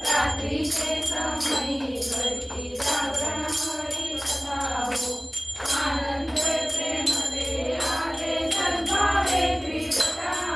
रात्रीचे समयी घरची जागरण हरी कथा आनंद प्रेम दे आले सद्भावे प्रियता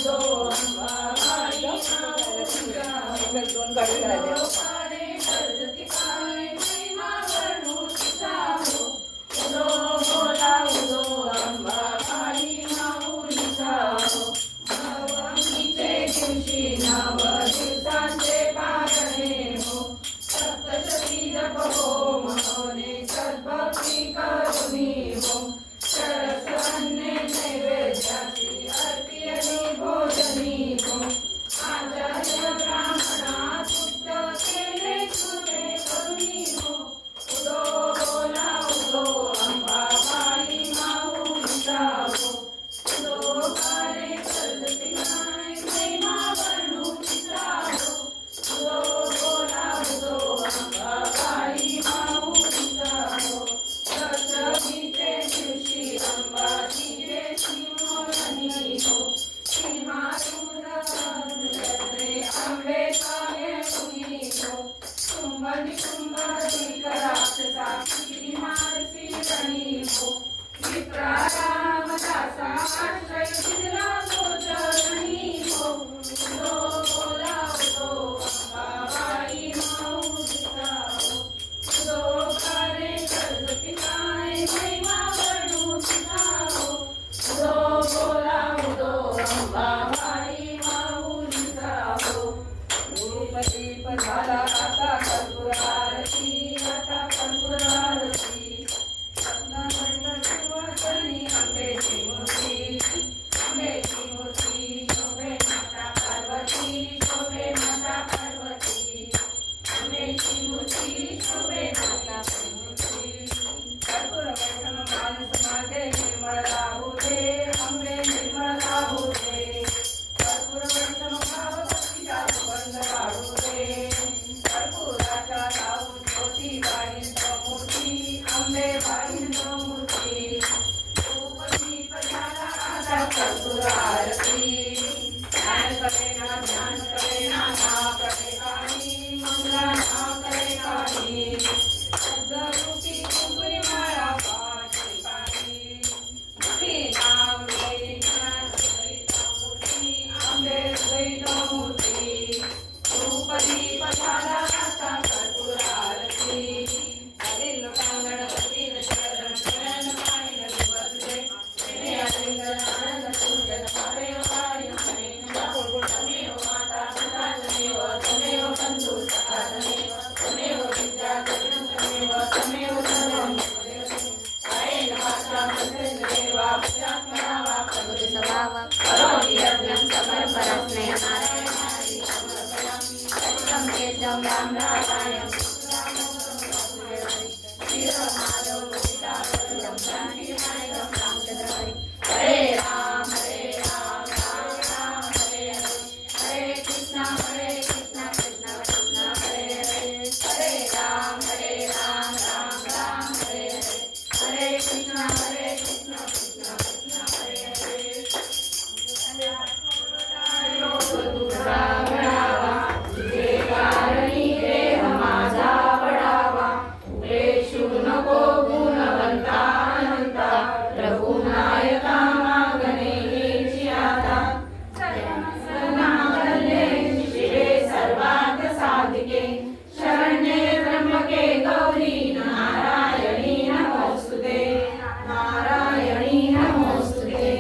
उदो अंबाबाई माऊलीचा दोन गाडी राहिले पारे सरस्वती पाय महिमा वर्णू तुझा हो उदो बोला उदो अंबाबाई माऊलीचा हो नवमीचे दिवशी नव दिवसांचे पारणे हो सप्तशती जप हो मनोने सद्भक्ती करुणी हो सरस्वन्ने नैवेद्याची आरती आणि भोजनी हो आचार्य ब्राह्मणा तुप्त केले कृपे करुणी हो उदो बोला उदो अंबाबाई माऊलीचा हो उदो कारे सरस्वती माय महिमा वर्णू तिचा हो उदो बोला उदो अंबाबाई माऊलीचा हो दशमीचे दिवशी अंबाजीचे शिवमोहनी हो श्रीमारुद्रे आंबे काळे मुनी हो कुंभनिकुंभादी राक्षसा श्रीमारसी रणी हो विप्रा रामदासा आश्रय दिला तो चरणी हो उदो बोला उदो अंबाबाई माऊलीचा हो उदो कारे सरस्वती माय महिमा वर्णू तिचा हो उदो बोला उदो अंबाबाई माऊलीचा हो गुरुपदीप झाला आता कर्पूर आरती आता कर्पूर आरती रत्नमंडल सुवासिनी आंबेची मूर्ती शोभे माता पार्वती शोभे माता पार्वती आंबेची मूर्ती शोभे माता पार्वती कर्पूर वैष्णव मानस माझे निर्मळ राहू दे आंबे निर्मळ राहू दे कर्पूर वैष्णव भाव भक्तीचा सुगंध वाढू दे कर्पूराच्या लावून ज्योती बाईंच मूर्ती आंबे बाईंच मूर्ती उपदीप झाला आता कर्पूर आरती ध्यान करे ना ना करे काही मंगला ना करे काही शब्दरूपी कुंकुनी माळा पाठी पाठी मुखी नाम घेई ज्ञान द्वैत मूर्ती आंबे द्वैत मूर्ती उपदीप झाला आता कर्पूर आरती हरिल गणपती शरण शरण पाणी बसले आनंद पूजन हरे वारी हरे तमेव माता पिता तमेव तमेव बंधु सखा तमेव विद्या तमेव तमेव सर्वं हरे नमः देवा पुरात्मना वा प्रभु स्वभाव करोमि यज्ञं परस्मै नारायणाय समर्पयामि सत्यं केशवं रामनारायणं श्रीरामादौ सीता वरदं शान्तिदायकं रामचन्द्रहरि हरे राम राम राम हरे हरे कृष्ण कृष्ण कृष्ण हरे हरे हरे राम राम राम हरे हरे हरे कृष्ण कृष्ण कृष्ण हरे हरे योग तुझा घडावा तुझे कारणी देह माझा पडावा उपदेशू नको गुणवंता अनंता प्रभू नायका मागणे हेची आता सर्वनामल्ये शिवे सर्वात साधिके शरण्ये त्र्यंबके गौरी नारायणी नमोस्तुते नारायणी नमोस्तुते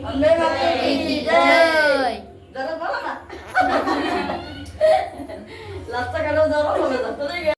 अंबे मातेची जय जरा बोला ना लास्ट करो जरा बोला